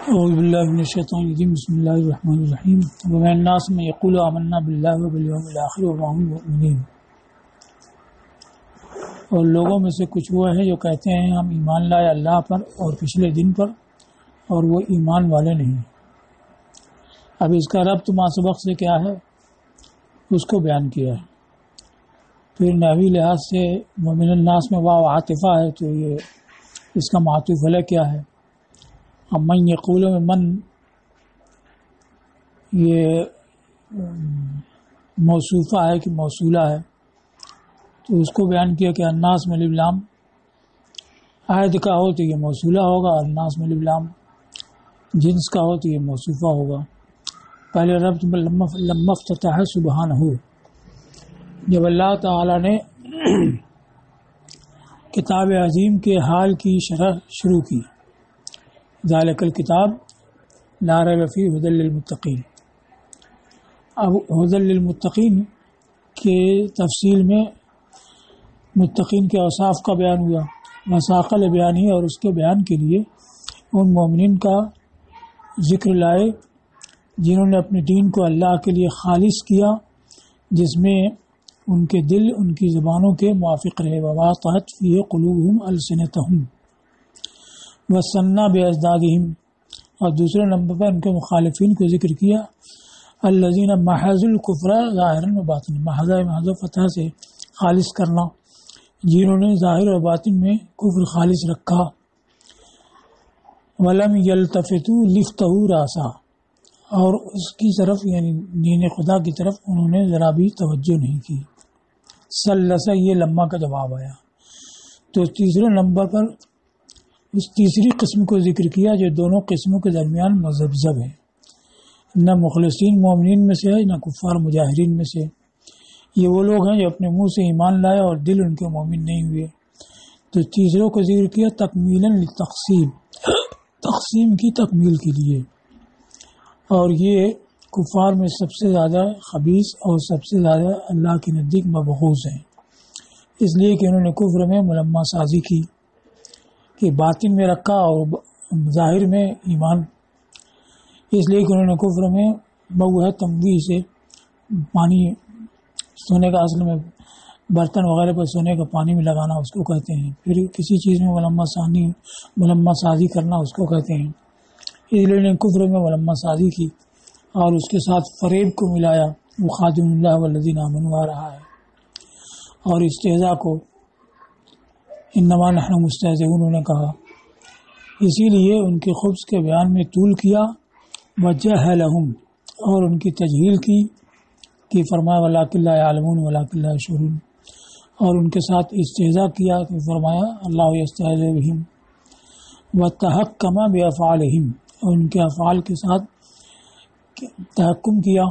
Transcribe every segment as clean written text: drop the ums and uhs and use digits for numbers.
اعوذ باللہ من الشیطان الرجیم بسم اللہ الرحمن الرحیم ومن الناس من یقول آمنا باللہ وبالیوم الآخر وما هم مؤمنین، اور لوگوں میں سے کچھ وہ ہے جو کہتے ہیں ہم ایمان لائے اللہ پر اور پچھلے دن پر، اور وہ ایمان والے نہیں۔ اب اس کا ربط ما سبق سے کیا ہے اس کو بیان کیا ہے۔ پھر نحوی لحاظ سے ومن الناس میں واو عاطفہ ہے، تو یہ اس کا معطوف علیہ کیا ہے؟ اب من یقول میں من یہ موصوفہ ہے کہ موصولہ ہے، تو اس کو بیان کیا کہ الناس میں لام عائد کا ہو تو یہ موصولہ ہوگا، اور الناس میں لام جنس کا ہو تو یہ موصوفہ ہوگا۔ پہلے ربط لما افتتح سبحانہ، جب اللہ تعالی نے کتاب عظیم کے حال کی شرح شروع کی، ذالک الکتاب لا ریب فیہ ھدی للمتقین۔ اب ھدی للمتقین کے تفصیل میں متقین کے اوصاف کا بیان ہوا، مساقل بیان ہی، اور اس کے بیان کے لیے ان مومنین کا ذکر لائے جنہوں نے اپنے دین کو اللہ کے لیے خالص کیا، جس میں ان کے دل ان کی زبانوں کے موافق رہے، وواطأت فیہ قلوبہم السنتہم وسنا بازدادہم، اور دوسرے نمبر پر ان کے مخالفین کو ذکر کیا، الذین محض الکفر ظاہرا و باطنا، محض فتح سے خالص کرنا، جنہوں نے ظاہر و باطن میں کفر خالص رکھا، ولم یلتفتوا لفتہ راسا، اور اس کی طرف یعنی دین خدا کی طرف انہوں نے ذرا بھی توجہ نہیں کی۔ سلسہ یہ لمحہ کا جواب آیا۔ تو تیسرے نمبر پر اس تیسری قسم کو ذکر کیا جو دونوں قسموں کے درمیان مذبذب ہے، نہ مخلصین مومنین میں سے ہے نہ کفار مجاہرین میں سے۔ یہ وہ لوگ ہیں جو اپنے منہ سے ایمان لائے اور دل ان کے مومن نہیں ہوئے۔ تو تیسروں کو ذکر کیا تکمیلا للتقسیم، تقسیم کی تکمیل کے لیے، اور یہ کفار میں سب سے زیادہ خبیث اور سب سے زیادہ اللہ کے نزدیک مبغوض ہیں، اس لیے کہ انہوں نے کفر میں ملمہ سازی کی کہ باطن میں رکھا اور ظاہر میں ایمان، اس لیے کہ انہوں نے کفر میں موہ تمویہ سے پانی، سونے کا اصل میں برتن وغیرہ پر سونے کا پانی میں لگانا اس کو کہتے ہیں، پھر کسی چیز میں ملمہ سازی کرنا اس کو کہتے ہیں، اس لیے انہوں نے کفر میں ملمہ سازی کی اور اس کے ساتھ فریب کو ملایا، وخادعوا اللہ والذین آمنوا آ رہا ہے، اور استہزاء کو انما نحن مستہزئون انہوں نے کہا، اسی لیے ان کے خبث کے بیان میں طول کیا، وجہلہم، اور ان کی تجہیل کی کہ فرمایا ولکن لا یعلمون ولکن لا یشعرون، اور ان کے ساتھ استہزاء کیا کہ فرمایا اللہ یستہزئ بہم، وتحکم بافعالہم، اور ان کے افعال کے ساتھ تحکم کیا،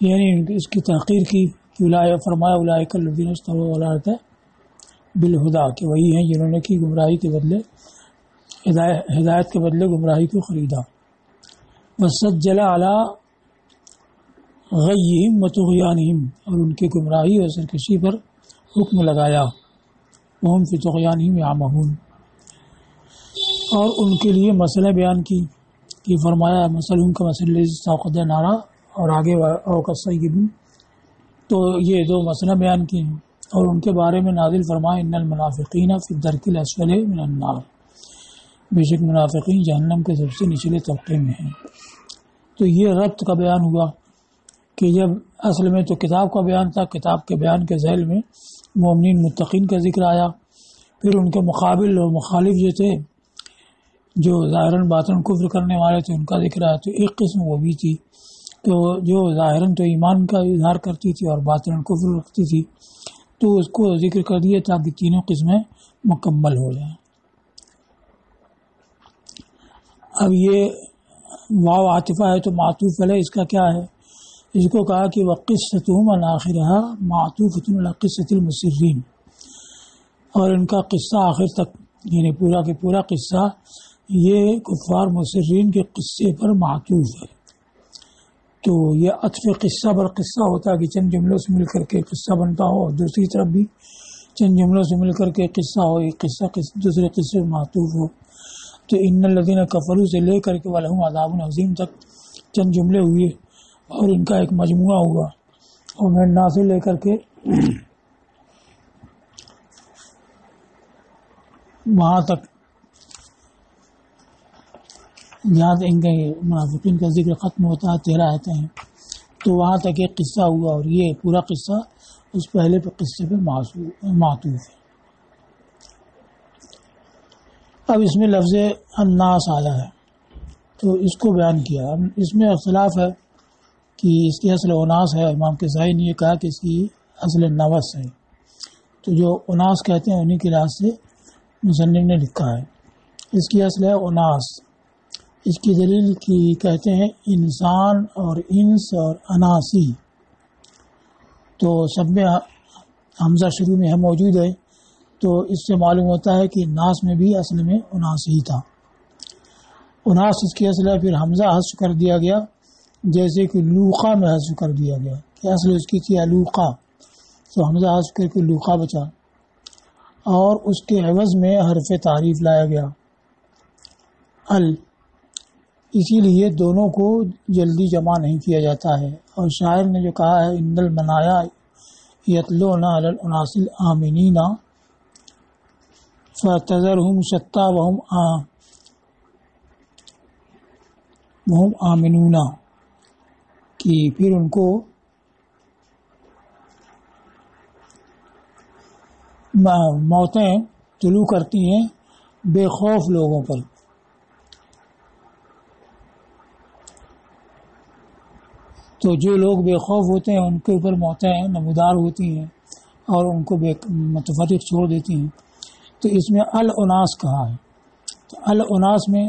یعنی اس کی تحقیر کی کہ فرمایا اولئک الذین اشتروا الضلالۃ بالہدیٰ، کہ وہی ہیں جنہوں نے کی گمراہی کے بدلے ہدایت کے بدلے گمراہی کو خریدا، وسجل علی غیہم وطغیانہم، اور ان کی گمراہی اور سرکشی پر حکم لگایا، وہم فی طغیانہم یعمہون، اور ان کے لیے مسئلہ بیان کی کہ فرمایا مثلہم کمثل الذی استوقد نارا، اور آگے او کصیب، تو یہ دو مسئلہ بیان کی ہیں، اور ان کے بارے میں نازل فرمائے ان المنافقین فی الدرک الاسفل من النار، بے شک منافقین جہنم کے سب سے نچلے طبقے میں ہیں۔ تو یہ ربط کا بیان ہوا کہ جب اصل میں تو کتاب کا بیان تھا، کتاب کے بیان کے ذیل میں مومنین متقین کا ذکر آیا، پھر ان کے مقابل اور مخالف جو تھے جو ظاہراً باطن کفر کرنے والے تھے ان کا ذکر آیا۔ تو ایک قسم وہ بھی تھی تو جو ظاہراً تو ایمان کا اظہار کرتی تھی اور باطن کفر رکھتی تھی، تو اس کو ذکر کر دیا تاکہ تینوں قسمیں مکمل ہو جائیں۔ اب یہ واو عاطفہ ہے تو معطوف علیہ اس کا کیا ہے؟ اس کو کہا کہ وقصتہم الآخرہ معطوفۃ علی قصۃ المسرین، اور ان کا قصہ آخر تک یعنی پورا کے پورا قصہ یہ کفار مسرین کے قصے پر معطوف ہے۔ تو یہ عطف قصہ پر قصہ ہوتا ہے کہ چند جملوں سے مل کر کے قصہ بنتا ہو، اور دوسری طرف بھی چند جملوں سے مل کر کے قصہ ہو، ایک قصہ دوسرے قصے میں معطوف ہو۔ تو ان الذین کفروا سے لے کر کے ولہم عذاب عظیم تک چند جملے ہوئے اور ان کا ایک مجموعہ ہوا، اور میں الناس سے لے کر کے وہاں تک جہاں ان کے منافقین کا ذکر ختم ہوتا ہے 13 آیتیں ہیں، تو وہاں تک ایک قصہ ہوا، اور یہ پورا قصہ اس پہلے قصے پہ معطوف ہے۔ اب اس میں لفظ الناس آیا ہے تو اس کو بیان کیا۔ اب اس میں اختلاف ہے کہ اس کی اصل اناس ہے، امام کسائی نے یہ کہا کہ اس کی اصل نوس ہے، تو جو اناس کہتے ہیں انہی کے لحاظ سے مصنف نے لکھا ہے۔ اس کی اصل ہے اناس۔ اس کی دلیل کی کہتے ہیں انسان اور انس اور اناسی، تو سب میں حمزہ شروع میں ہے موجود ہے، تو اس سے معلوم ہوتا ہے کہ ناس میں بھی اصل میں اناس ہی تھا۔ اناس اس کی اصل ہے، پھر حمزہ حذف کر دیا گیا، جیسے کہ لوقا میں حذف کر دیا گیا کہ اصل اس کی تھی الوقا، تو حمزہ حذف کر کے لوقا بچا، اور اس کے عوض میں حرف تعریف لایا گیا ال، اسی لیے دونوں کو جلدی جمع نہیں کیا جاتا ہے۔ اور شاعر نے جو کہا ہے ان المنایا یتلون علی الاناس الآمنین فَتَذَرْهُمْ شَتَّى وَهُمْ آمنون، کہ پھر ان کو موتیں طلوع کرتی ہیں بے خوف لوگوں پر۔ تو جو لوگ بے خوف ہوتے ہیں ان کے اوپر موتیں نمودار ہوتی ہیں اور ان کو متفرق چھوڑ دیتی ہیں۔ تو اس میں الاناس کہا ہے، تو الاناس میں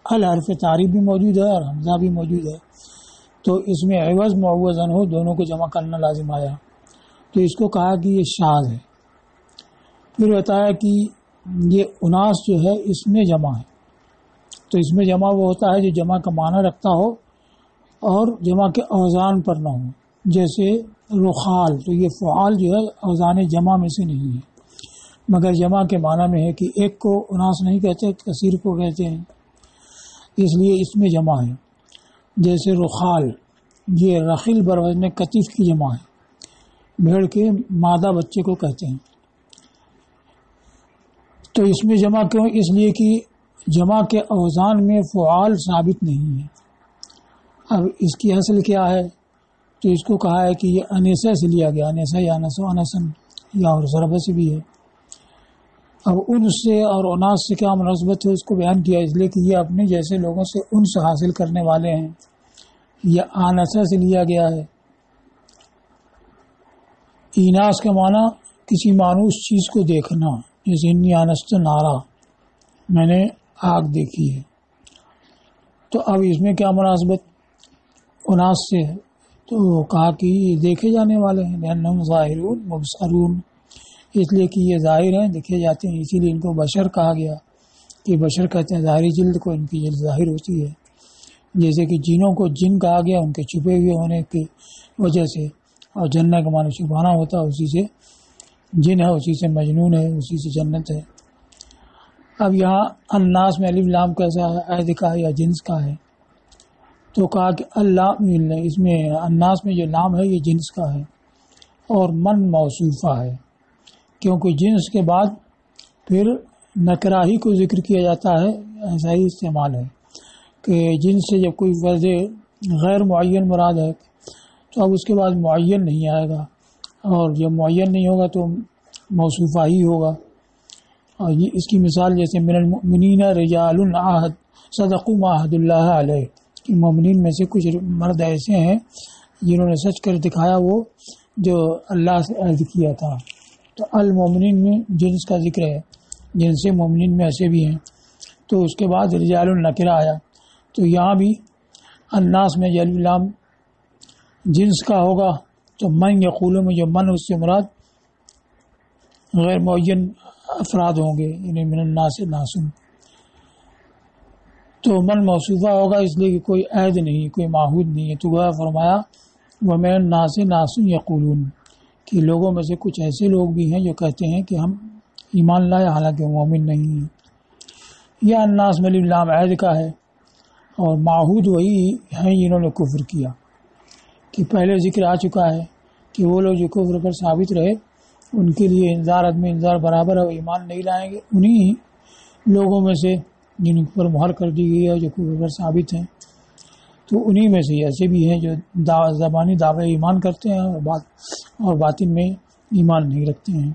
الحرف تعریف بھی موجود ہے اور حمزہ بھی موجود ہے، تو اس میں عوض معوض عنہ دونوں کو جمع کرنا لازم آیا، تو اس کو کہا کہ یہ شاذ ہے۔ پھر بتایا کہ یہ اناس جو ہے اس میں جمع ہے، تو اس میں جمع وہ ہوتا ہے جو جمع کا معنی رکھتا ہو اور جمع کے اوزان پر نہ ہو، جیسے رخال، تو یہ فعال جو ہے اوزان جمع میں سے نہیں ہے، مگر جمع کے معنی میں ہے کہ ایک کو اناس نہیں کہتے، کثیر کو کہتے ہیں، اس لیے اس میں جمع ہے۔ جیسے رخال، یہ رخیل بروزن کتف کی جمع ہے، بھیڑ کے مادہ بچے کو کہتے ہیں۔ تو اس میں جمع کیوں؟ اس لیے کہ جمع کے اوزان میں فعال ثابت نہیں ہے۔ اب اس کی اصل کیا ہے؟ تو اس کو کہا ہے کہ یہ انیسہ سے لیا گیا، انیسہ یا انس و انسن یا اور ضربہ سے بھی ہے۔ اب انس سے اور اناس سے کیا مناسبت ہے اس کو بیان کیا، اس لیے کہ یہ اپنے جیسے لوگوں سے انس حاصل کرنے والے ہیں۔ یہ آنسہ سے لیا گیا ہے۔ ایناس کا معنی کسی مانوس چیز کو دیکھنا، جیسے انی آنست نارا، میں نے آگ دیکھی ہے۔ تو اب اس میں کیا مناسبت اناس سے؟ تو کہا کہ یہ دیکھے جانے والے ہیں، لأنہم ظاہرون مبصرون، اس لیے کہ یہ ظاہر ہیں، دیکھے جاتے ہیں، اسی لیے ان کو بشر کہا گیا، کہ بشر کہتے ہیں ظاہری جلد کو، ان کی جلد ظاہر ہوتی ہے۔ جیسے کہ جنوں کو جن کہا گیا ان کے چھپے ہوئے ہونے کی وجہ سے، اور جنہ کا معنی چھپانا ہوتا ہے، اسی سے جن ہے، اسی سے مجنون ہے، اسی سے جنت ہے۔ اب یہاں الناس میں الف لام کیسا ہے؟ عہد کا ہے یا جنس کا ہے؟ تو کہا کہ اللام، اس میں الناس میں جو لام ہے یہ جنس کا ہے، اور من موصوفہ ہے، کیونکہ جنس کے بعد پھر نکرہ ہی کو ذکر کیا جاتا ہے، ایسا ہی استعمال ہے کہ جنس سے جب کوئی وضع غیر معین مراد ہے تو اب اس کے بعد معین نہیں آئے گا، اور جب معین نہیں ہوگا تو موصوفہ ہی ہوگا۔ اور یہ اس کی مثال جیسے من المؤمنین رجال صدقوا ما عاہدوا اللہ علیہ، کہ مومنین میں سے کچھ مرد ایسے ہیں جنہوں نے سچ کر دکھایا وہ جو اللہ سے عہد کیا تھا۔ تو المومنین میں جنس کا ذکر ہے، جن سے مومنین میں ایسے بھی ہیں۔ تو اس کے بعد رجال النکرہ آیا، تو یہاں بھی الناس میں الف لام جنس کا ہوگا، تو من یقولوں میں جو من اس سے مراد غیر معین افراد ہوں گے، یعنی من الناس ناسن، تو من موصوفہ ہوگا، اس لیے کہ کوئی عہد نہیں، کوئی معہود نہیں ہے۔ تو گویا فرمایا وَمِنَ النَّاسِ نَاسٌ یقولون، کہ لوگوں میں سے کچھ ایسے لوگ بھی ہیں جو کہتے ہیں کہ ہم ایمان لائے، حالانکہ مومن نہیں ہیں۔ یا الناس میں لام عید کا ہے، اور معہود وہی ہیں جنہوں نے کفر کیا، کہ پہلے ذکر آ چکا ہے کہ وہ لوگ جو کفر پر ثابت رہے ان کے لیے انذار عدم انذار برابر ہے، وہ ایمان نہیں لائیں گے، انہی لوگوں میں سے جن پر مہر کر دی گئی ہے جو کفر پر ثابت ہیں، تو انہی میں سے ایسے بھی ہیں جو زبانی دعوے ایمان کرتے ہیں اور باطن میں ایمان نہیں رکھتے ہیں۔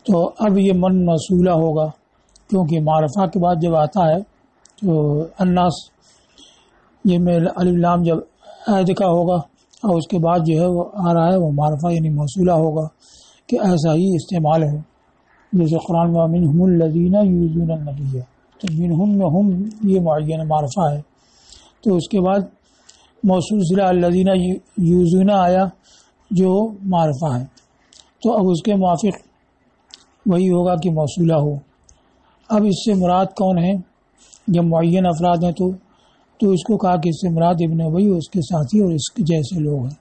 تو اب یہ من موصولہ ہوگا، کیونکہ معرفہ کے بعد جب آتا ہے تو الناس یہ میں الف لام جب عید کا ہوگا اور اس کے بعد جو ہے وہ آ رہا ہے وہ معرفہ یعنی موصولہ ہوگا، کہ ایسا ہی استعمال ہے، جیسے قرآن میں منہم الذین یؤذون النبی، تو منہم میں ہم یہ معین معرفہ ہے، تو اس کے بعد موصول صلہ الذین یؤذون آیا جو معرفہ ہے، تو اب اس کے موافق وہی ہوگا کہ موصولہ ہو۔ اب اس سے مراد کون ہے؟ جب معین افراد ہیں تو اس کو کہا کہ اس سے مراد ابن ابی اور اس کے ساتھی اور اس کے جیسے لوگ ہیں۔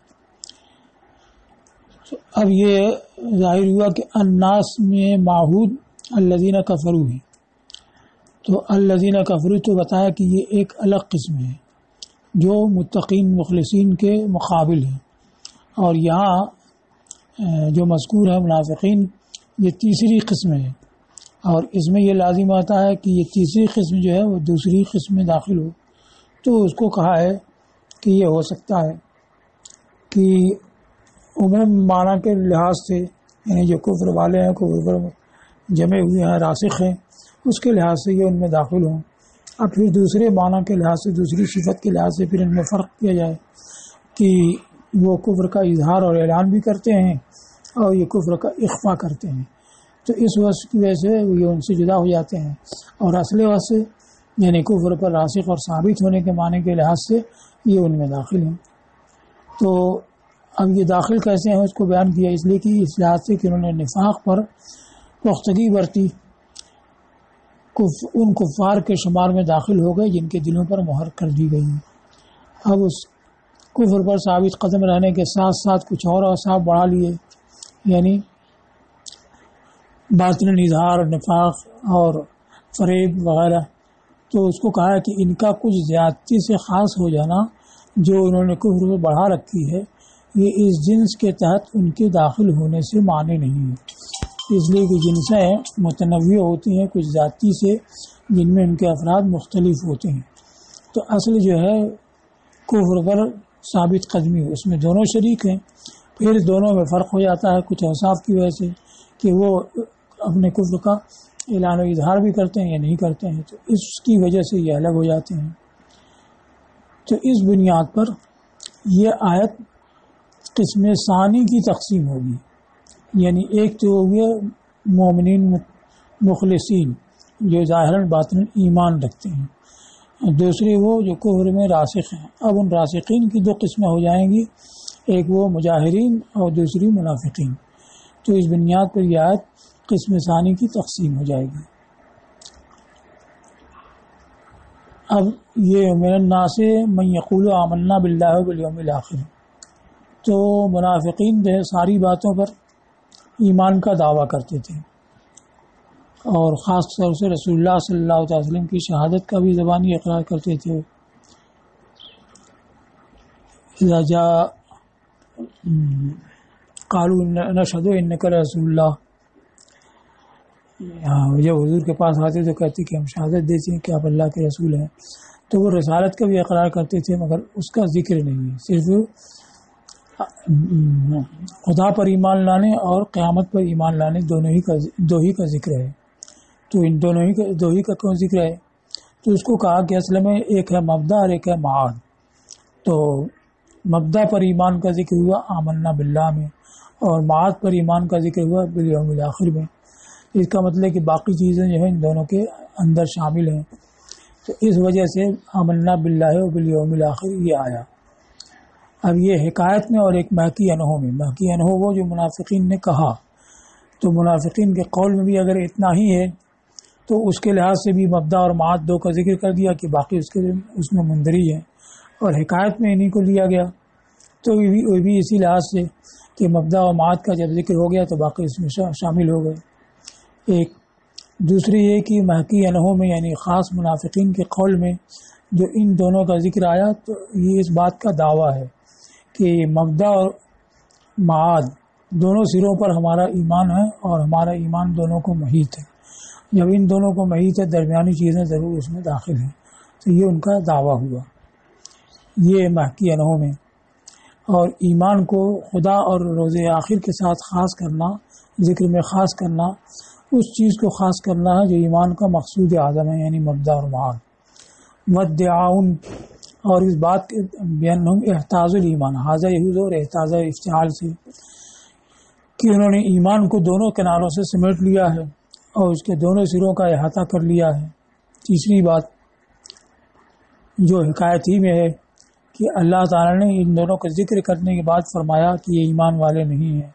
تو اب یہ ظاہر ہوا کہ الناس میں معہود الذین کفروا ہے، تو الذین کفروا تو بتایا کہ یہ ایک الگ قسم ہے جو متقین مخلصین کے مقابل ہے، اور یہاں جو مذکور ہے منافقین یہ تیسری قسم ہے، اور اس میں یہ لازم آتا ہے کہ یہ تیسری قسم جو ہے وہ دوسری قسم میں داخل ہو، تو اس کو کہا ہے کہ یہ ہو سکتا ہے کہ عموم معنی کے لحاظ سے یعنی جو کفر والے ہیں کفر پر جمع ہوئے ہیں راسخ ہیں اس کے لحاظ سے یہ ان میں داخل ہوں، اب پھر دوسرے معنی کے لحاظ سے دوسری صفت کے لحاظ سے پھر ان میں فرق کیا جائے کہ وہ کفر کا اظہار اور اعلان بھی کرتے ہیں اور یہ کفر کا اخفا کرتے ہیں، تو اس وصف کی وجہ سے یہ ان سے جدا ہو جاتے ہیں، اور اصل وصف یعنی کفر پر راسخ اور ثابت ہونے کے معنی کے لحاظ سے یہ ان میں داخل ہیں۔ تو اب یہ داخل کیسے ہیں اس کو بیان کیا، اس لیے کہ اس لحاظ سے کہ انہوں نے نفاق پر پختگی برتی، ان کفار کے شمار میں داخل ہو گئے جن کے دلوں پر مہر کر دی گئی۔ اب اس کفر پر ثابت قدم رہنے کے ساتھ ساتھ کچھ اور اوصاف بڑھا لیے، یعنی باطن اظہار نفاق اور فریب وغیرہ، تو اس کو کہا ہے کہ ان کا کچھ زیادتی سے خاص ہو جانا جو انہوں نے کفر میں بڑھا رکھی ہے یہ اس جنس کے تحت ان کے داخل ہونے سے معنی نہیں ہے، اس لیے کہ جنسیں متنوع ہوتی ہیں کچھ ذاتی سے جن میں ان کے افراد مختلف ہوتے ہیں، تو اصل جو ہے کفر پر ثابت قدمی اس میں دونوں شریک ہیں، پھر دونوں میں فرق ہو جاتا ہے کچھ اوصاف کی وجہ سے کہ وہ اپنے کفر کا اعلان و اظہار بھی کرتے ہیں یا نہیں کرتے ہیں، تو اس کی وجہ سے یہ الگ ہو جاتے ہیں۔ تو اس بنیاد پر یہ آیت قسم ثانی کی تقسیم ہوگی، یعنی ایک تو ہوگی مومنین مخلصین جو ظاہراً باطن ایمان رکھتے ہیں، دوسرے وہ جو کفر میں راسخ ہیں۔ اب ان راسخین کی دو قسمیں ہو جائیں گی، ایک وہ مجاہرین اور دوسری منافقین، تو اس بنیاد پر یہ آیت قسم ثانی کی تقسیم ہو جائے گی۔ اب یہ من الناس من یقول آمنا باللہ والیوم الآخر، تو منافقین جو ہے ساری باتوں پر ایمان کا دعویٰ کرتے تھے، اور خاص طور سے رسول اللہ صلی اللہ علیہ وسلم کی شہادت کا بھی زبانی اقرار کرتے تھے۔ اذا جاء قالوا نشهد انک رسول اللہ، جب حضور کے پاس آتے تو کہتے کہ ہم شہادت دیتے ہیں کہ آپ اللہ کے رسول ہیں، تو وہ رسالت کا بھی اقرار کرتے تھے مگر اس کا ذکر نہیں ہے، صرف خدا پر ایمان لانے اور قیامت پر ایمان لانے دو ہی کا ذکر ہے، تو ان دو ہی کا کون ذکر ہے؟ تو اس کو کہا کہ اصل میں ایک ہے مبدا اور ایک ہے معاد، تو مبدا پر ایمان کا ذکر ہوا آمنا باللہ میں، اور معاد پر ایمان کا ذکر ہوا بالیوم الآخر میں، اس کا مطلب کہ باقی چیزیں جو ہیں ان دونوں کے اندر شامل ہیں، تو اس وجہ سے آمنا باللہ و بالیوم الآخر یہ آیا۔ اب یہ حکایت میں اور ایک محکی انہو میں، محکی انہو وہ جو منافقین نے کہا، تو منافقین کے قول میں بھی اگر اتنا ہی ہے تو اس کے لحاظ سے بھی مبدا اور معاد دو کا ذکر کر دیا کہ باقی اس میں مندرج ہے، اور حکایت میں انہی کو لیا گیا، تو وہ بھی اسی لحاظ سے کہ مبدا اور معاد کا جب ذکر ہو گیا تو باقی اس میں شامل ہو گئے۔ ایک دوسری یہ کہ محکی انہوں میں یعنی خاص منافقین کے قول میں جو ان دونوں کا ذکر آیا تو یہ اس بات کا دعویٰ ہے کہ مبدا اور معاد دونوں سروں پر ہمارا ایمان ہے اور ہمارا ایمان دونوں کو محیط ہے. جب ان دونوں کو محیط ہے درمیانی چیزیں ضرور اس میں داخل ہیں. تو یہ ان کا دعویٰ ہوا یہ محکی انہوں میں. اور ایمان کو خدا اور روز آخر کے ساتھ خاص کرنا، ذکر میں خاص کرنا، اس چیز کو خاص کرنا ہے جو ایمان کا مقصود اعظم ہے یعنی مبدا اور معاد. ودعاؤن اور اس بات کے بینہم احتاز الایمان، حاضہ یہود اور احتاز افتعال سے کہ انہوں نے ایمان کو دونوں کناروں سے سمیٹ لیا ہے اور اس کے دونوں سروں کا احاطہ کر لیا ہے. تیسری بات جو حکایت ہی میں ہے کہ اللہ تعالیٰ نے ان دونوں کا ذکر کرنے کے بعد فرمایا کہ یہ ایمان والے نہیں ہیں.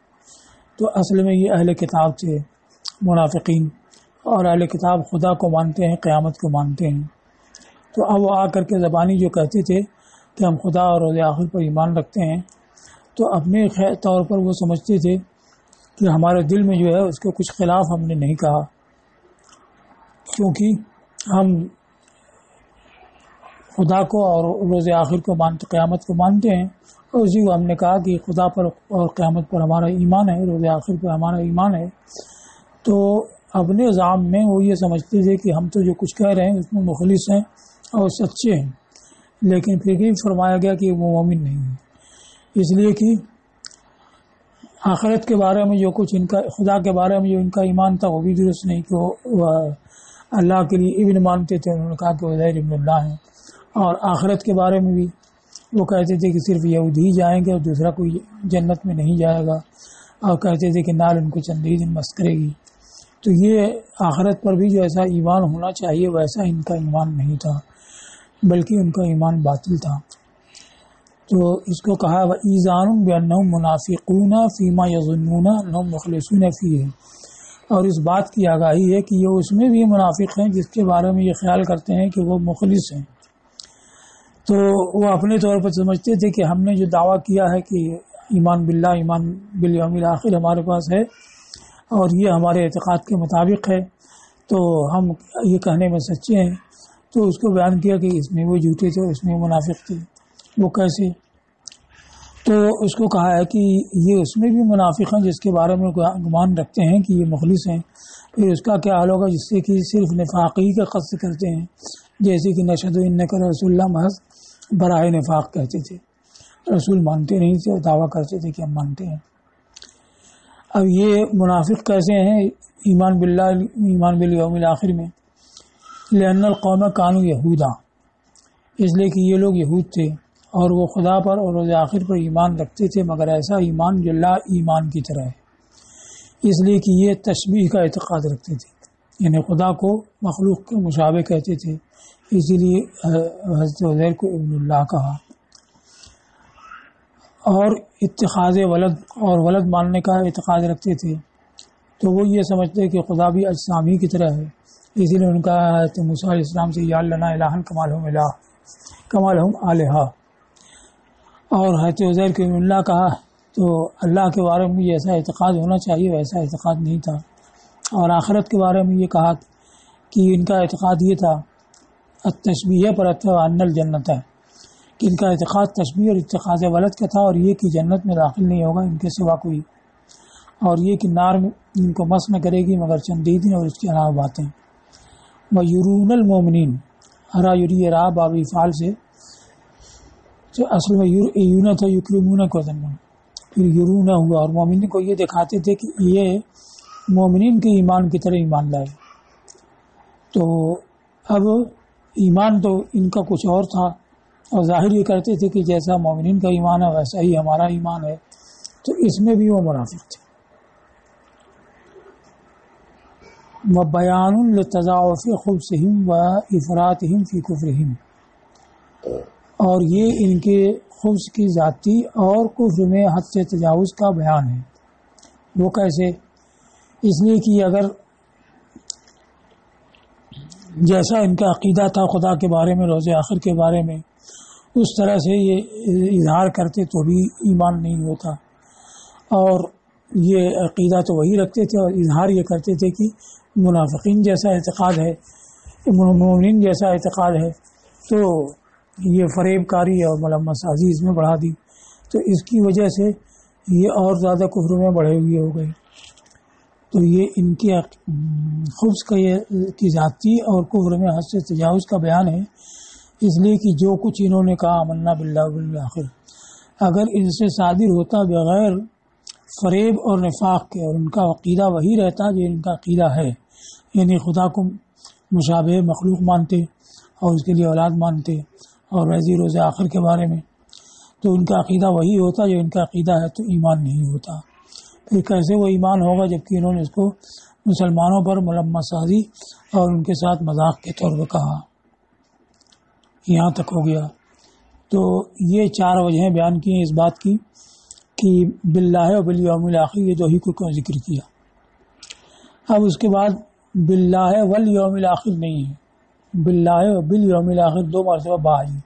تو اصل میں یہ اہل کتاب تھے منافقین، اور اہل کتاب خدا کو مانتے ہیں، قیامت کو مانتے ہیں. تو اب وہ آ کر کے زبانی جو کہتے تھے کہ ہم خدا اور روز آخر پر ایمان رکھتے ہیں، تو اپنے طور پر وہ سمجھتے تھے کہ ہمارے دل میں جو ہے اس کے کچھ خلاف ہم نے نہیں کہا، کیونکہ ہم خدا کو اور روز آخر کو مانتے، قیامت کو مانتے ہیں. اور اسی کو ہم نے کہا کہ خدا پر اور قیامت پر ہمارا ایمان ہے، روز آخر پر ہمارا ایمان ہے. تو اپنے ذام میں وہ یہ سمجھتے تھے کہ ہم تو جو کچھ کہہ رہے ہیں اس میں مخلص ہیں اور سچے ہیں، لیکن پھر بھی فرمایا گیا کہ وہ مومن نہیں ہے. اس لیے کہ آخرت کے بارے میں جو کچھ ان کا، خدا کے بارے میں جو ان کا ایمان تھا وہ بھی درست نہیں، کہ وہ اللہ کے لیے ابن مانتے تھے. انہوں نے کہا کہ عزیر ابن اللہ ہیں. اور آخرت کے بارے میں بھی وہ کہتے تھے کہ صرف یہودی ہی جائیں گے اور دوسرا کوئی جنت میں نہیں جائے گا، اور کہتے تھے کہ نال ان کو چند ہی دن مس کرے گی. تو یہ آخرت پر بھی جو ایسا ایمان ہونا چاہیے ویسا ان کا ایمان نہیں تھا، بلکہ ان کا ایمان باطل تھا. تو اس کو کہا وَإِذَانٌ بِأَنَّهُمْ مُنَافِقُونَ فِيمَا يَظُنُّونَ أَنَّهُمْ مُخْلِصُونَ فِيهِ، اور اس بات کی آگاہی ہے کہ یہ اس میں بھی منافق ہیں جس کے بارے میں یہ خیال کرتے ہیں کہ وہ مخلص ہیں. تو وہ اپنے طور پر سمجھتے تھے کہ ہم نے جو دعویٰ کیا ہے کہ ایمان باللہ، ایمان بالیوم الآخر ہمارے پاس ہے اور یہ ہمارے اعتقاد کے مطابق ہے، تو ہم یہ کہنے میں سچے ہیں. تو اس کو بیان کیا کہ اس میں وہ جھوٹے تھے، اس میں منافق تھے. وہ کیسے؟ تو اس کو کہا ہے کہ یہ اس میں بھی منافق ہیں جس کے بارے میں گمان رکھتے ہیں کہ یہ مخلص ہیں. پھر اس کا کیا حال ہوگا جس سے کہ صرف نفاقی کا قصد کرتے ہیں، جیسے کہ نشہد انک رسول اللہ محض برائے نفاق کہتے تھے، رسول مانتے نہیں تھے اور دعویٰ کرتے تھے کہ ہم مانتے ہیں. اب یہ منافق کیسے ہیں ایمان باللہ، ایمان بالیوم الآخر میں؟ لأن القوم کانوا یہودا، اس لیے کہ یہ لوگ یہود تھے اور وہ خدا پر اور روز آخر پر ایمان رکھتے تھے، مگر ایسا ایمان جو لا ایمان کی طرح ہے. اس لیے کہ یہ تشبیہ کا اعتقاد رکھتے تھے، یعنی خدا کو مخلوق کے مشابہ کہتے تھے، اسی لیے حضرت عزیر کو ابن اللہ کہا. اور اتخاذ ولد اور ولد ماننے کا اعتقاد رکھتے تھے. تو وہ یہ سمجھتے کہ خدا بھی اجسامی کی طرح ہے، اسی لیے ان کا حضرت موسیٰ علیہ السلام سے یا لنا الہن کما لہم الہ کما لہم آلہہ، اور حضرت عزیر کو ابن اللہ کہا. تو اللہ کے بارے میں ایسا اعتقاد ہونا چاہیے، ویسا اعتقاد نہیں تھا. اور آخرت کے بارے میں یہ کہا کہ ان کا اعتقاد یہ تھا التشبیہ پر ان الجنت ہے، کہ ان کا اعتقاد تشبیہ اور اتخاذ ولد کا تھا، اور یہ کہ جنت میں داخل نہیں ہوگا ان کے سوا کوئی، اور یہ کہ نار میں ان کو مس نہ کرے گی مگر چند دن اور اس کے علاوہ باتیں. وَيُرُونَ الْمُؤْمِنِينَ، ہرا یوری را باب افعال سے، تو اصل میں یونا تھا یکرمون کو ذنون، پھر یرونا ہوا، اور مومنین کو یہ دکھاتے تھے کہ یہ مومنین کے ایمان کی طرح ایمان لائے. تو اب ایمان تو ان کا کچھ اور تھا، اور ظاہر یہ کرتے تھے کہ جیسا مومنین کا ایمان ہے ویسا ہی ہمارا ایمان ہے. تو اس میں بھی وہ منافق تھے. وَبَيَانٌ لِتَضَاعُفِ خُبْثِهِمْ وَإِفْرَاطِهِمْ فِي كُفْرِهِمْ، اور یہ ان کے خبث کی ذاتی اور کفر میں حد سے تجاوز کا بیان ہے. وہ کیسے؟ اس لیے کہ اگر جیسا ان کا عقیدہ تھا خدا کے بارے میں، روز آخر کے بارے میں، اس طرح سے یہ اظہار کرتے تو بھی ایمان نہیں ہوتا. اور یہ عقیدہ تو وہی رکھتے تھے اور اظہار یہ کرتے تھے کہ منافقین جیسا اعتقاد ہے، مومنین جیسا اعتقاد ہے، تو یہ فریب کاری اور ملمہ سازی اس میں بڑھا دی، تو اس کی وجہ سے یہ اور زیادہ کفر میں بڑھے ہوئے ہو گئے۔ تو یہ ان کے خبث کی ذاتی اور کفر میں حد سے تجاوز کا بیان ہے، اس لیے کہ جو کچھ انہوں نے کہا آمنا باللہ بالآخر، اگر ان سے صادر ہوتا بغیر فریب اور نفاق کے، اور ان کا عقیدہ وہی رہتا جو ان کا عقیدہ ہے، یعنی خدا کو مشابہ مخلوق مانتے اور اس کے لیے اولاد مانتے اور روزی روز آخر کے بارے میں، تو ان کا عقیدہ وہی ہوتا جو ان کا عقیدہ ہے، تو ایمان نہیں ہوتا۔ پھر کیسے وہ ایمان ہوگا جبکہ انہوں نے اس کو مسلمانوں پر ملمہ سازی اور ان کے ساتھ مذاق کے طور پر کہا۔ یہاں تک ہو گیا۔ تو یہ 4 وجہیں بیان کی ہیں اس بات کی کہ باللہ و بالیوم الاخر، یہ دو ہی کو کیوں ذکر کیا۔ اب اس کے بعد باللہ والیوم الاخر نہیں ہے، باللہ و بالیوم الاخر 2 مرتبہ با آئی۔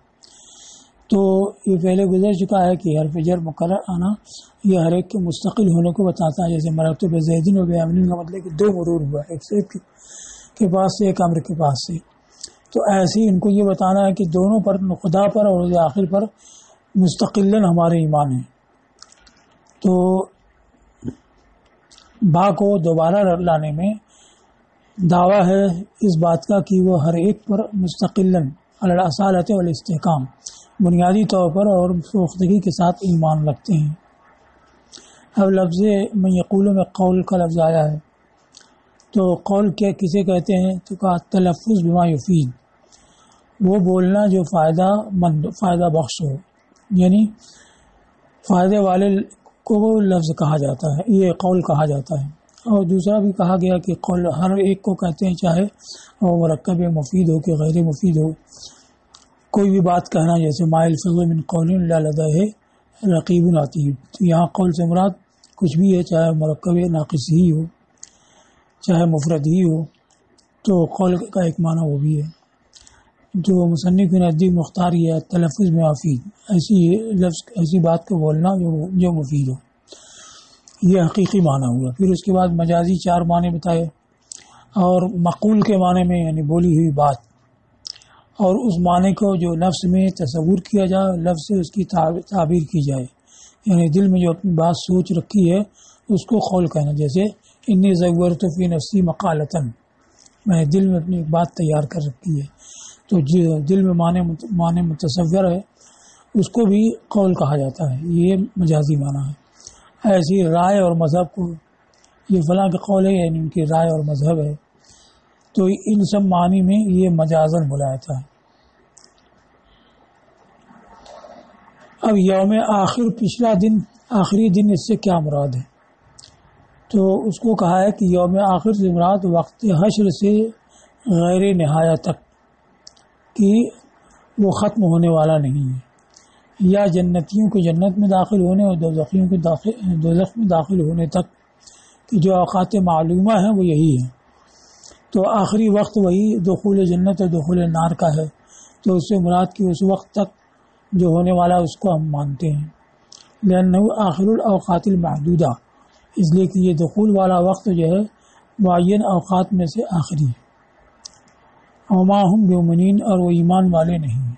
تو یہ پہلے گزر چکا ہے کہ حرف جر مقرر آنا یہ ہر ایک کے مستقل ہونے کو بتاتا ہے، جیسے مررت بزیدین و بعمر کا مطلب کہ 2 مرور ہوا، ایک سے ایک کے پاس سے، ایک عمر کے پاس سے۔ تو ایسے ہی ان کو یہ بتانا ہے کہ دونوں پر، خدا پر اور روز آخر پر مستقلاً ہمارے ایمان ہیں۔ تو با کو دوبارہ لانے میں دعویٰ ہے اس بات کا کہ وہ ہر ایک پر مستقلاً علی الاصالۃ والاستحکام، بنیادی طور پر اور پختگی کے ساتھ ایمان رکھتے ہیں۔ اب لفظ من یقولوں میں قول کا لفظ آیا ہے، تو قول کیا کسے کہتے ہیں؟ تو کہا تلفظ بما یفید، وہ بولنا جو فائدہ بخش ہو، یعنی فائدے والے کو لفظ کہا جاتا ہے، یہ قول کہا جاتا ہے۔ اور دوسرا بھی کہا گیا کہ قول ہر ایک کو کہتے ہیں، چاہے وہ مرکب مفید ہو کہ غیر مفید ہو، کوئی بھی بات کہنا، جیسے ما یلفظ من قول الا لدیہ رقیب عتید۔ تو یہاں قول سے مراد کچھ بھی ہے، چاہے مرکب ناقص ہی ہو چاہے مفرد ہی ہو، تو قول کا ایک معنی وہ بھی ہے۔ جو مصنف کے نزدیک مختار یہ ہے تلفظ میں مفید، ایسی بات کو بولنا جو مفید ہو، یہ حقیقی معنی ہوا۔ پھر اس کے بعد مجازی 4 معنی بتائے، اور مقول کے معنی میں یعنی بولی ہوئی بات، اور اس معنی کو جو نفس میں تصور کیا جائے، لفظ سے اس کی تعبیر کی جائے، یعنی دل میں جو اپنی بات سوچ رکھی ہے اس کو قول کہنا، جیسے انی زورت فی نفسی مقالتاً، میں نے دل میں اپنی ایک بات تیار کر رکھی ہے، تو دل میں معنی متصور ہے اس کو بھی قول کہا جاتا ہے، یہ مجازی معنی ہے۔ ایسی رائے اور مذہب کو، یہ فلاں کے قول ہے یعنی ان کی رائے اور مذہب ہے، تو ان سب معنی میں یہ مجازن بولا جاتا ہے۔ اب یوم آخر پچھلا دن، آخری دن، اس سے کیا مراد ہے؟ تو اس کو کہا ہے کہ یوم آخر سے مراد وقت حشر سے غیر نہایہ تک کہ وہ ختم ہونے والا نہیں ہے، یا جنتیوں کے جنت میں داخل ہونے اور دوزخیوں کے دوزخ میں داخل ہونے تک کہ جو اوقات معلومہ ہیں وہ یہی ہے۔ تو آخری وقت وہی دخول جنت اور دخول نار کا ہے، تو اس سے مراد کہ اس وقت تک جو ہونے والا اس کو ہم مانتے ہیں، لأنہ آخر الاوقات المحدودہ، اس لیے کہ یہ دخول والا وقت جو ہے معین اوقات میں سے آخری ہے۔ وما ہم بمؤمنین، اور وہ ایمان والے نہیں ہیں۔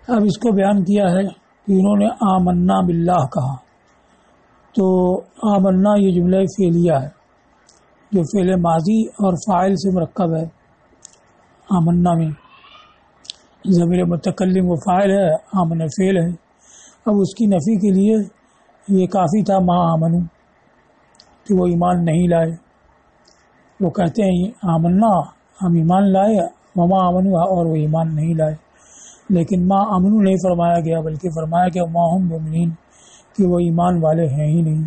اب اس کو بیان کیا ہے کہ انہوں نے آمنا باللہ کہا، تو آمنا یہ جملہ فعلیہ ہے جو فعل ماضی اور فاعل سے مرکب ہے۔ آمنا میں ضمیر متکلم و فاعل ہے، آمن فعل ہے۔ اب اس کی نفی کے لیے یہ کافی تھا ما آمنو، کہ وہ ایمان نہیں لائے۔ وہ کہتے ہیں آمنا، ہم ایمان لائے، وما آمنو، اور وہ ایمان نہیں لائے، لیکن ما آمنو نہیں فرمایا گیا، بلکہ فرمایا گیا ما ہم بمؤمنین، کہ وہ ایمان والے ہیں ہی نہیں۔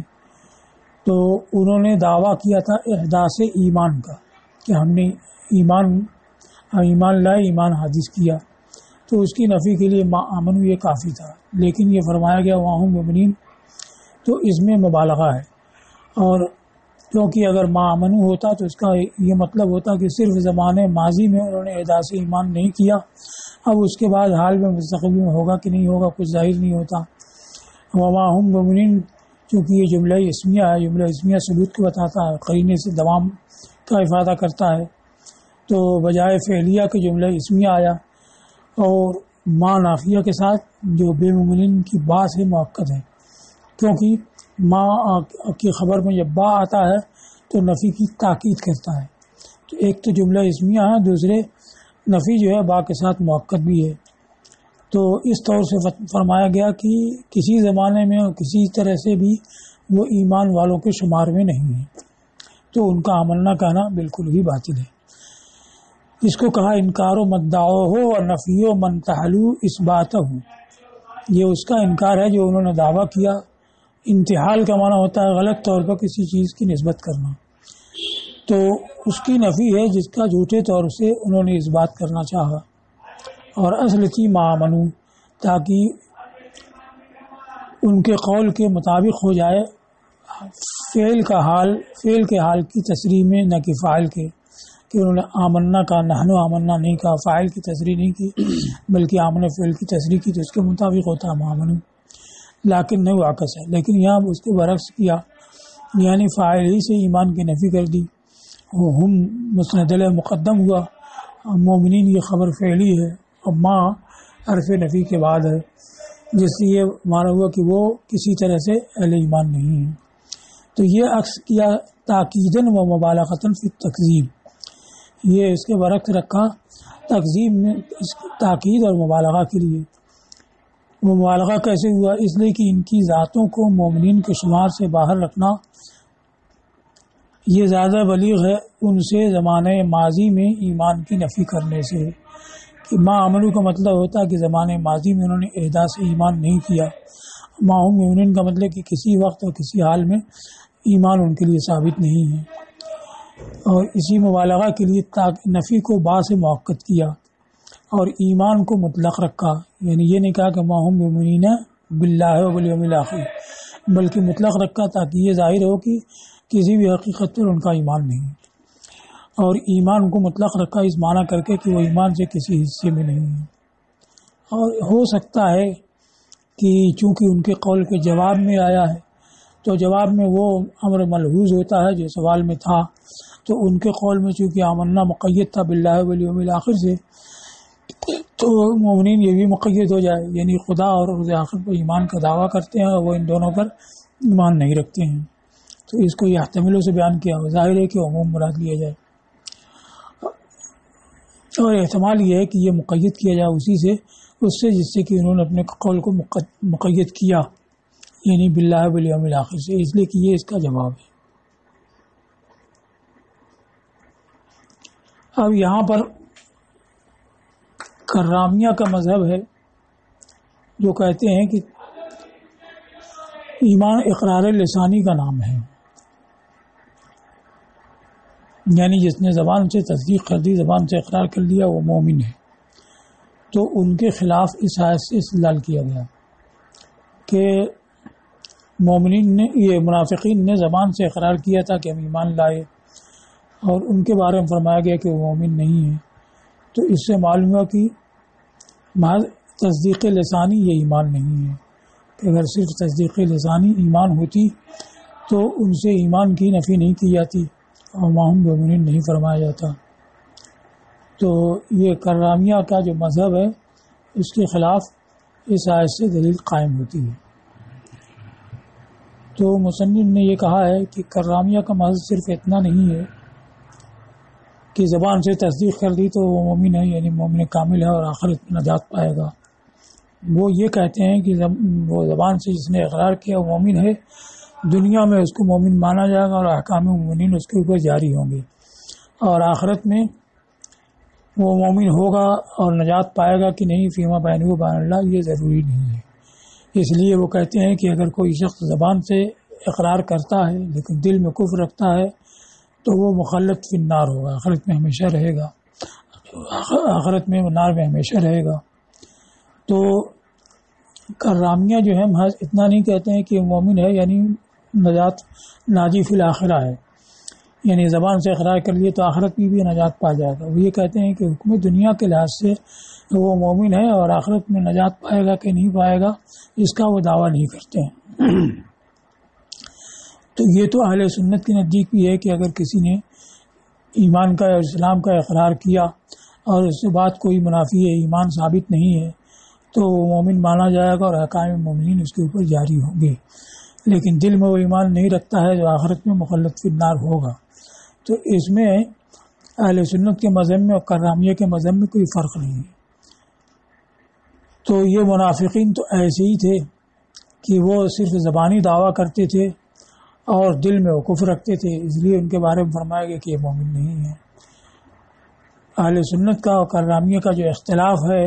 تو انہوں نے دعویٰ کیا تھا احداث ایمان کا، کہ ہم نے ایمان لائے، ایمان حادث کیا، تو اس کی نفی کے لیے ما آمنو یہ کافی تھا، لیکن یہ فرمایا گیا وہاں مؤمنین، تو اس میں مبالغہ ہے۔ اور کیونکہ اگر ما آمنو ہوتا تو اس کا یہ مطلب ہوتا کہ صرف زمانے ماضی میں انہوں نے احداث ایمان نہیں کیا، اب اس کے بعد حال میں مستقبل میں ہوگا کہ نہیں ہوگا کچھ ظاہر نہیں ہوتا۔ وما ہم مؤمنین چونکہ یہ جملہ اسمیہ ہے، جملہ اسمیہ ثبوت کو بتاتا ہے، قرینے سے دوام کا افادہ کرتا ہے، تو بجائے فعلیہ کے جملہ اسمیہ آیا، اور ما نافیہ کے ساتھ جو بے ممنین کی با سے مؤکد ہے، کیونکہ ما کی خبر میں جب با آتا ہے تو نفی کی تاکید کرتا ہے، تو ایک تو جملہ اسمیہ ہے، دوسرے نفی جو ہے با کے ساتھ مؤکد بھی ہے۔ تو اس طور سے فرمایا گیا کہ کسی زمانے میں اور کسی طرح سے بھی وہ ایمان والوں کے شمار میں نہیں ہے، تو ان کا آمنا کہنا بالکل ہی باطل ہے۔ اس کو کہا انکار و مدعو ہو اور نفی و منتحلو اس بات ہو، یہ اس کا انکار ہے جو انہوں نے دعویٰ کیا۔ انتحال کا معنی ہوتا ہے غلط طور پر کسی چیز کی نسبت کرنا، تو اس کی نفی ہے جس کا جھوٹے طور سے انہوں نے اس بات کرنا چاہا، اور اصل کی معامنو تاکہ ان کے قول کے مطابق ہو جائے، فعل کے حال کی تصریح میں، نہ کہ فاعل کے، کہ انہوں نے آمنا کا نحن آمنا نہیں کہا، فاعل کی تصریح نہیں کی بلکہ آمن فعل کی تصریح کی، تو اس کے مطابق ہوتا ہے معامنو، لیکن نہیں واقع ہے۔ لیکن یہاں اس کے برعکس کیا، یعنی فاعل ہی سے ایمان کی نفی کر دی، ہم مسند علیہ مقدم ہوا، مومنین یہ خبر فعلی ہے، اور ما حرف نفی کے بعد ہے، جس سے یہ مانا ہوا کہ وہ کسی طرح سے اہل ایمان نہیں ہے۔ تو یہ عکس کیا تاکیدن و مبالغتاً فی التکذیب، یہ اس کے برعکس رکھا تکذیب میں اس تاکید اور مبالغہ کے لیے۔ وہ مبالغہ کیسے ہوا؟ اس لیے کہ ان کی ذاتوں کو مومنین کے شمار سے باہر رکھنا یہ زیادہ بلیغ ہے ان سے زمانے ماضی میں ایمان کی نفی کرنے سے، کہ ما عملو کا مطلب ہوتا ہے کہ زمانے ماضی میں انہوں نے احداث سے ایمان نہیں کیا، ما ہم مومنین کا مطلب کہ کسی وقت اور کسی حال میں ایمان ان کے لیے ثابت نہیں ہے، اور اسی مبالغہ کے لیے نفی کو با سے مؤکد کیا اور ایمان کو مطلق رکھا، یعنی یہ نہیں کہا کہ ما ہم مومنین باللہ و بالیوم الآخر، بلکہ مطلق رکھا تاکہ یہ ظاہر ہو کہ کسی بھی حقیقت پر ان کا ایمان نہیں، اور ایمان کو مطلق رکھا اس معنی کر کے کہ وہ ایمان سے کسی حصے میں نہیں ہے۔ اور ہو سکتا ہے کہ چونکہ ان کے قول کے جواب میں آیا ہے، تو جواب میں وہ امر ملحوظ ہوتا ہے جو سوال میں تھا، تو ان کے قول میں چونکہ آمنا مقید تھا باللہ والیوم الآخر سے، تو مومنین یہ بھی مقید ہو جائے، یعنی خدا اور روز آخر پر ایمان کا دعویٰ کرتے ہیں اور وہ ان دونوں پر ایمان نہیں رکھتے ہیں، تو اس کو یحتملوں سے بیان کیا، ظاہر ہے کہ عموم مراد لیا جائے، اور احتمال یہ ہے کہ یہ مقید کیا جائے اسی سے، اس سے جس سے کہ انہوں نے اپنے قول کو مقید کیا، یعنی باللہ والیوم الآخر سے، اس لیے کہ یہ اس کا جواب ہے۔ اب یہاں پر کرامیہ کا مذہب ہے جو کہتے ہیں کہ ایمان اقرار لسانی کا نام ہے، یعنی جس نے زبان سے تصدیق کر دی، زبان سے اقرار کر لیا، وہ مومن ہے۔ تو ان کے خلاف اس آیت سے استدلال کیا گیا کہ مومنین نے، یہ منافقین نے زبان سے اقرار کیا تھا کہ ہم ایمان لائے، اور ان کے بارے میں فرمایا گیا کہ وہ مومن نہیں ہے، تو اس سے معلوم ہوا کہ محض تصدیق لسانی یہ ایمان نہیں ہے، کہ اگر صرف تصدیق لسانی ایمان ہوتی تو ان سے ایمان کی نفی نہیں کی جاتی اور ماہم مومنین نہیں فرمایا جاتا۔ تو یہ کرامیہ کا جو مذہب ہے اس کے خلاف اس آیت سے دلیل قائم ہوتی ہے۔ تو مصنف نے یہ کہا ہے کہ کرامیہ کا مذہب صرف اتنا نہیں ہے کہ زبان سے تصدیق کر دی تو وہ مومن ہے، یعنی مومن کامل ہے اور آخرت میں نجات پائے گا۔ وہ یہ کہتے ہیں کہ وہ زبان سے جس نے اقرار کیا وہ مومن ہے، دنیا میں اس کو مومن مانا جائے گا اور احکام مومنین اس کے اوپر جاری ہوں گے، اور آخرت میں وہ مومن ہوگا اور نجات پائے گا کہ نہیں، فیما بینہ و بین اللہ، یہ ضروری نہیں ہے۔ اس لیے وہ کہتے ہیں کہ اگر کوئی شخص زبان سے اقرار کرتا ہے لیکن دل میں کفر رکھتا ہے تو وہ مخلد فی النار ہوگا، آخرت میں ہمیشہ رہے گا، آخرت میں نار میں ہمیشہ رہے گا۔ تو کرامیہ جو ہے محض اتنا نہیں کہتے ہیں کہ مومن ہے یعنی نجات ناجی فی الآخرہ ہے، یعنی زبان سے اقرار کر لیے تو آخرت میں بھی نجات پا جائے گا۔ وہ یہ کہتے ہیں کہ حکم دنیا کے لحاظ سے وہ مومن ہے اور آخرت میں نجات پائے گا کہ نہیں پائے گا اس کا وہ دعویٰ نہیں کرتے ہیں۔ تو یہ تو اہل سنت کے نزدیک بھی ہے کہ اگر کسی نے ایمان کا اور اسلام کا اقرار کیا اور اس سے بات کوئی منافی ہے، ایمان ثابت نہیں ہے، تو وہ مومن مانا جائے گا اور احکام مومنین اس کے اوپر جاری ہوں گے۔ لیکن دل میں وہ ایمان نہیں رکھتا ہے جو آخرت میں مخلد فی النار ہوگا۔ تو اس میں اہل سنت کے مذہب میں اور کرامیہ کے مذہب میں کوئی فرق نہیں ہے۔ تو یہ منافقین تو ایسے ہی تھے کہ وہ صرف زبانی دعویٰ کرتے تھے اور دل میں وہ کفر رکھتے تھے، اس لیے ان کے بارے میں فرمایا گیا کہ یہ مومن نہیں ہے۔ اہل سنت کا اور کرامیہ کا جو اختلاف ہے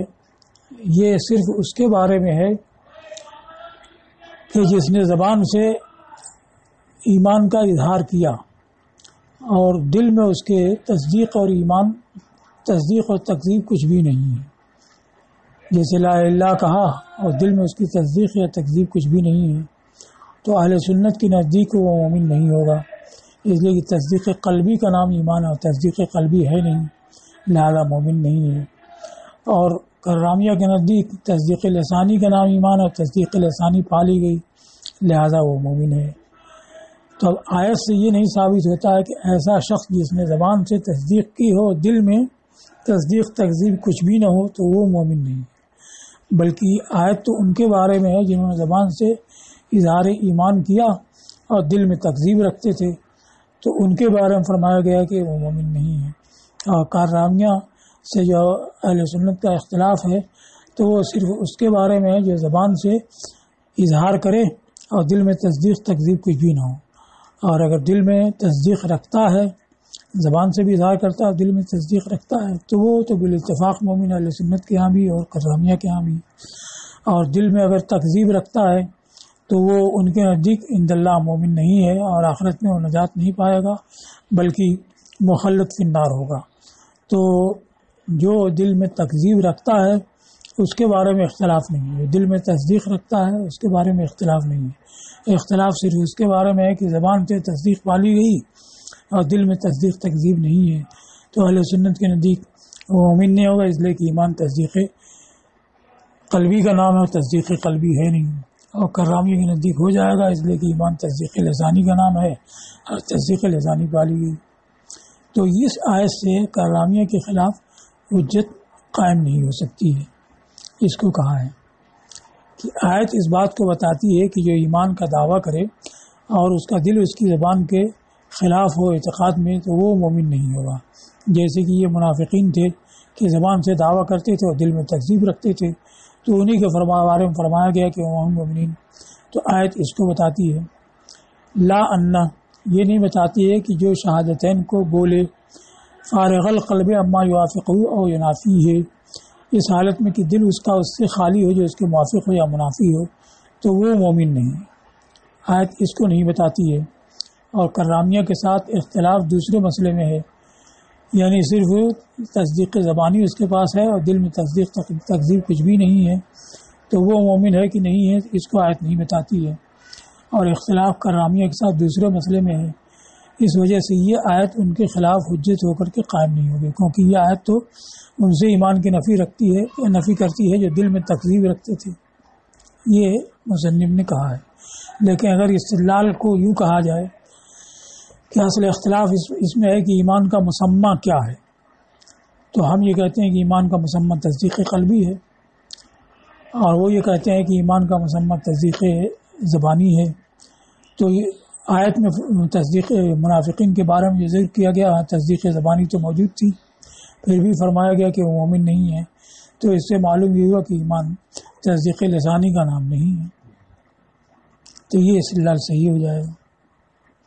یہ صرف اس کے بارے میں ہے کہ جس نے زبان سے ایمان کا اظہار کیا اور دل میں اس کے تصدیق اور تکذیب کچھ بھی نہیں ہے، جیسے لا الہ الا اللہ کہا اور دل میں اس کی تصدیق یا تکذیب کچھ بھی نہیں ہے، تو اہل سنت کے نزدیک وہ مومن نہیں ہوگا، اس لیے کہ تصدیق قلبی کا نام ایمان ہے اور تصدیق قلبی ہے نہیں، لہذا مومن نہیں ہے۔ اور کرامیہ کے نزدیک تصدیق لسانی کا نام ایمان ہے اور تصدیق لسانی پالی گئی، لہذا وہ مومن ہے۔ تو اب آیت سے یہ نہیں ثابت ہوتا ہے کہ ایسا شخص جس نے زبان سے تصدیق کی ہو دل میں تصدیق تکذیب کچھ بھی نہ ہو تو وہ مومن نہیں ہے، بلکہ آیت تو ان کے بارے میں ہے جنہوں نے زبان سے اظہار ایمان کیا اور دل میں تکذیب رکھتے تھے، تو ان کے بارے میں فرمایا گیا کہ وہ مومن نہیں ہے۔ اور کرامیہ سے جو اہل سنت کا اختلاف ہے تو وہ صرف اس کے بارے میں ہے جو زبان سے اظہار کرے اور دل میں تصدیق تکذیب کچھ بھی نہ ہو، اور اگر دل میں تصدیق رکھتا ہے، زبان سے بھی اظہار کرتا ہے اور دل میں تصدیق رکھتا ہے تو وہ تو بالاتفاق مومن اہل سنت کے ہاں بھی اور کرامیہ کے ہاں بھی، اور دل میں اگر تکذیب رکھتا ہے تو وہ ان کے نزدیک عند اللہ مومن نہیں ہے اور آخرت میں وہ نجات نہیں پائے گا بلکہ مخلد فی النار ہوگا۔ تو جو دل میں تکذیب رکھتا ہے اس کے بارے میں اختلاف نہیں ہے، دل میں تصدیق رکھتا ہے اس کے بارے میں اختلاف نہیں ہے، اختلاف صرف اس کے بارے میں ہے کہ زبان سے تصدیق پالی گئی اور دل میں تصدیق تکذیب نہیں ہے، تو اہل سنت کے نزدیک وہ مومن نہیں ہوگا، اس لیے کہ ایمان تصدیق قلبی کا نام ہے اور تصدیق قلبی ہے نہیں، اور کرامیہ کے نزدیک ہو جائے گا اس لیے کہ ایمان تصدیق لسانی کا نام ہے اور تصدیق لسانی پالی گئی۔ تو اس آیت سے کرامیہ کے خلاف حجت قائم نہیں ہو سکتی ہے۔ اس کو کہا ہے کہ آیت اس بات کو بتاتی ہے کہ جو ایمان کا دعویٰ کرے اور اس کا دل اس کی زبان کے خلاف ہو اعتقاد میں تو وہ مومن نہیں ہوگا، جیسے کہ یہ منافقین تھے کہ زبان سے دعویٰ کرتے تھے اور دل میں تکذیب رکھتے تھے، تو انہی کے بارے میں فرمایا گیا کہ وہ مومنین۔ تو آیت اس کو بتاتی ہے، لا انا یہ نہیں بتاتی ہے کہ جو شہادتین کو بولے فارغ القلب اما یوافقہ او ینافی ہے، اس حالت میں کہ دل اس کا اس سے خالی ہو جو اس کے موافق ہو یا منافی ہو تو وہ مومن نہیں ہے۔ آیت اس کو نہیں بتاتی ہے۔ اور کرامیہ کے ساتھ اختلاف دوسرے مسئلے میں ہے، یعنی صرف تصدیق زبانی اس کے پاس ہے اور دل میں تصدیق تکذیب کچھ بھی نہیں ہے تو وہ مومن ہے کہ نہیں ہے، اس کو آیت نہیں بتاتی ہے۔ اور اختلاف کرامیہ کے ساتھ دوسرے مسئلے میں ہے، اس وجہ سے یہ آیت ان کے خلاف حجت ہو کر کے قائم نہیں ہوگی، کیونکہ یہ آیت تو ان سے ایمان کی نفی کرتی ہے جو دل میں تکذیب رکھتے تھے، یہ مصنف نے کہا ہے۔ لیکن اگر استدلال کو یوں کہا جائے کہ اصل اختلاف اس میں ہے کہ ایمان کا مسمى کیا ہے، تو ہم یہ کہتے ہیں کہ ایمان کا مسمى تصدیق قلبی ہے، اور وہ یہ کہتے ہیں کہ ایمان کا مسمى تصدیق زبانی ہے۔ تو آیت میں تصدیق منافقین کے بارے میں ذکر کیا گیا، تصدیق زبانی تو موجود تھی، پھر بھی فرمایا گیا کہ وہ مومن نہیں ہے، تو اس سے معلوم یہ ہوا کہ ایمان تصدیق لسانی کا نام نہیں ہے، تو یہ استدلال صحیح ہو جائے گا۔